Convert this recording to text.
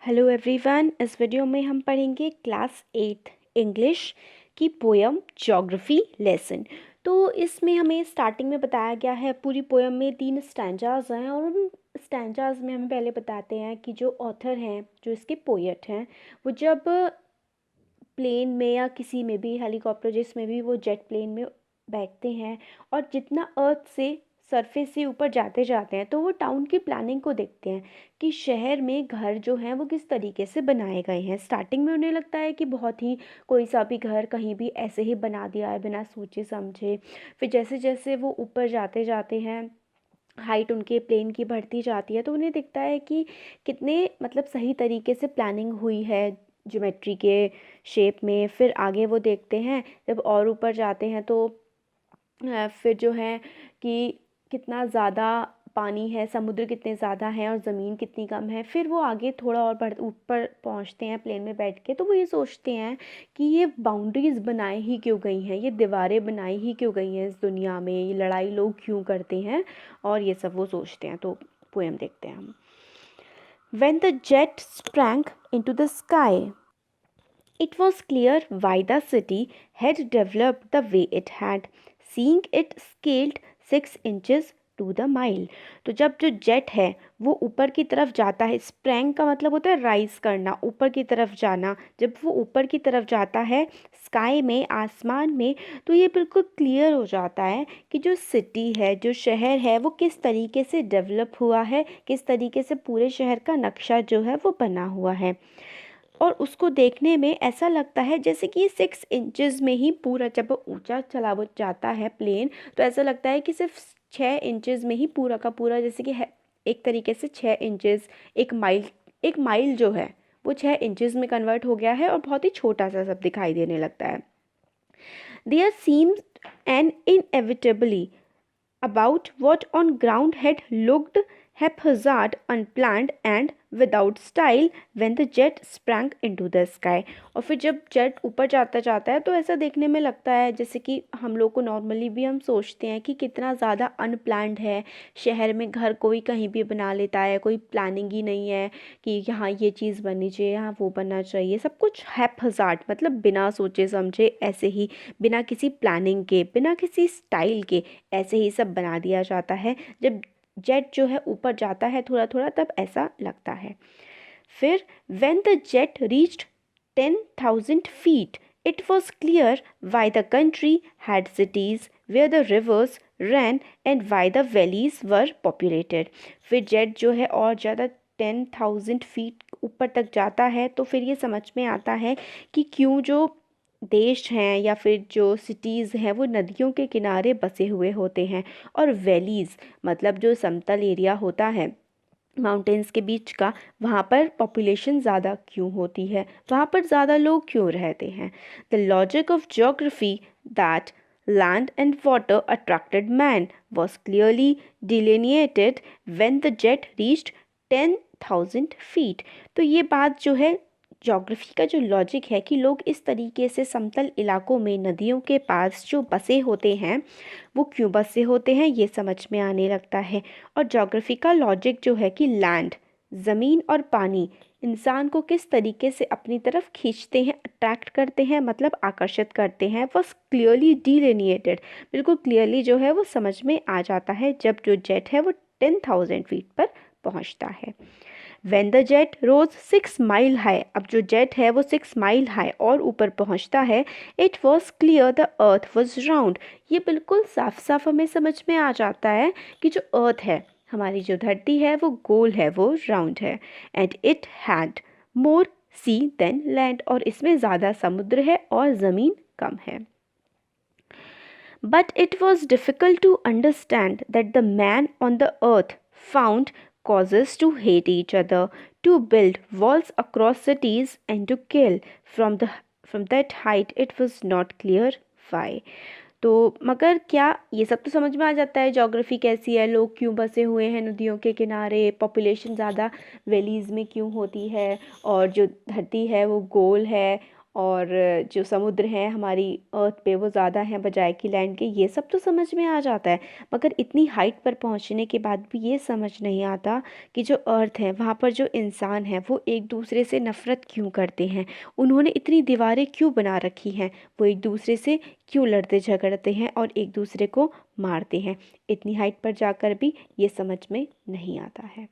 Hello everyone. इस video में हम पढ़ेंगे क्लास 8 इंग्लिश की पोयम ज्योग्राफी लेसन। तो इसमें हमें स्टार्टिंग में बताया गया है, पूरी पोयम में 3 स्टैंजाज हैं और उन स्टैंजाज में हमें पहले बताते हैं कि जो ऑथर हैं, जो इसके पोएट हैं, वो जब प्लेन में या किसी में भी हेलीकॉप्टर जिसमें भी वो जेट प्लेन में बैठते हैं और जितना अर्थ से सरफेस से ऊपर जाते जाते हैं तो वो टाउन की प्लानिंग को देखते हैं कि शहर में घर जो हैं वो किस तरीके से बनाए गए हैं। स्टार्टिंग में उन्हें लगता है कि बहुत ही कोई सा भी घर कहीं भी ऐसे ही बना दिया है बिना सोचे समझे। फिर जैसे जैसे वो ऊपर जाते जाते हैं, हाइट उनके प्लेन की बढ़ती जाती है, तो उन्हें दिखता है कि कितने मतलब सही तरीके से प्लानिंग हुई है ज्योमेट्री के शेप में। फिर आगे वो देखते हैं, जब और ऊपर जाते हैं तो फिर जो है कि कितना ज़्यादा पानी है, समुद्र कितने ज़्यादा हैं और ज़मीन कितनी कम है। फिर वो आगे थोड़ा और बढ़ ऊपर पहुंचते हैं प्लेन में बैठ के, तो वो ये सोचते हैं कि ये बाउंड्रीज बनाई ही क्यों गई हैं, ये दीवारें बनाई ही क्यों गई हैं इस दुनिया में, ये लड़ाई लोग क्यों करते हैं, और ये सब वो सोचते हैं। तो पोएम देखते हैं हम। When the jet sprang into the sky, it was clear why the city had developed the way it had, seeing it scaled 6 inches to the mile। तो जब जो जेट है वो ऊपर की तरफ जाता है, स्प्रैंग का मतलब होता है राइज करना, ऊपर की तरफ जाना। जब वो ऊपर की तरफ जाता है स्काई में, आसमान में, तो ये बिल्कुल क्लियर हो जाता है कि जो सिटी है, जो शहर है, वो किस तरीके से डेवलप हुआ है, किस तरीके से पूरे शहर का नक्शा जो है वो बना हुआ है। और उसको देखने में ऐसा लगता है जैसे कि 6 इंचेस में ही पूरा, जब वो ऊंचा चला वो जाता है प्लेन, तो ऐसा लगता है कि सिर्फ 6 इंचेस में ही पूरा का पूरा, जैसे कि है एक तरीके से 6 इंचेस, एक माइल जो है वो 6 इंचेस में कन्वर्ट हो गया है और बहुत ही छोटा सा सब दिखाई देने लगता है। There seems an inevitably about what on ground had looked haphazard, unplanned and without style when the jet sprang into the sky। और फिर जब जेट ऊपर जाता जाता है तो ऐसा देखने में लगता है जैसे कि हम लोग को नॉर्मली भी हम सोचते हैं कि कितना ज़्यादा अनप्लान्ड है। शहर में घर कोई कहीं भी बना लेता है, कोई प्लानिंग ही नहीं है कि यहाँ ये चीज़ बननी चाहिए, यहाँ वो बनना चाहिए, सब कुछ हैपहज़ार्ड मतलब बिना सोचे समझे, ऐसे ही बिना किसी प्लानिंग के, बिना किसी स्टाइल के, ऐसे ही सब बना दिया जाता है। जब जेट जो है ऊपर जाता है थोड़ा थोड़ा तब ऐसा लगता है। फिर when the jet reached 10,000 feet, it was clear why the country had cities where the rivers ran and why the valleys were populated। फिर जेट जो है और ज़्यादा 10,000 फीट ऊपर तक जाता है तो फिर ये समझ में आता है कि क्यों जो देश हैं या फिर जो सिटीज़ हैं वो नदियों के किनारे बसे हुए होते हैं, और वैलीज़ मतलब जो समतल एरिया होता है माउंटेन्स के बीच का, वहाँ पर पॉपुलेशन ज़्यादा क्यों होती है, वहाँ पर ज़्यादा लोग क्यों रहते हैं। The logic of geography that land and water attracted man was clearly delineated when the jet reached 10,000 feet। तो ये बात जो है ज्योग्राफी का जो लॉजिक है कि लोग इस तरीके से समतल इलाकों में नदियों के पास जो बसे होते हैं वो क्यों बसे होते हैं ये समझ में आने लगता है। और ज्योग्राफी का लॉजिक जो है कि लैंड, ज़मीन और पानी इंसान को किस तरीके से अपनी तरफ खींचते हैं, अट्रैक्ट करते हैं, मतलब आकर्षित करते हैं, वॉज क्लियरली डिलिनिएटेड, बिल्कुल क्लियरली जो है वो समझ में आ जाता है जब जो जेट है वो 10,000 फीट पर पहुंचता है। When the jet rose 6 mile high, अब जो जेट है वो 6 माइल हाई और ऊपर पहुंचता है, it was clear the earth was round। ये बिल्कुल साफ साफ हमें समझ में आ जाता है कि जो अर्थ है, हमारी जो धरती है वो गोल है, वो राउंड है। And it had more sea than land, और इसमें ज़्यादा समुद्र है और ज़मीन कम है। But it was difficult to understand that the man on the earth found causes to hate each other, to build walls across cities and to kill from that height it was not clear why। तो मगर क्या ये सब तो समझ में आ जाता है ज्योग्राफी कैसी है, लोग क्यों बसे हुए हैं नदियों के किनारे, पॉपुलेशन ज़्यादा वैलीज़ में क्यों होती है, और जो धरती है वो गोल है, और जो समुद्र हैं हमारी अर्थ पे वो ज़्यादा हैं बजाय कि लैंड के, ये सब तो समझ में आ जाता है। मगर इतनी हाइट पर पहुंचने के बाद भी ये समझ नहीं आता कि जो अर्थ है वहाँ पर जो इंसान है वो एक दूसरे से नफ़रत क्यों करते हैं, उन्होंने इतनी दीवारें क्यों बना रखी हैं, वो एक दूसरे से क्यों लड़ते झगड़ते हैं और एक दूसरे को मारते हैं। इतनी हाइट पर जाकर भी ये समझ में नहीं आता है।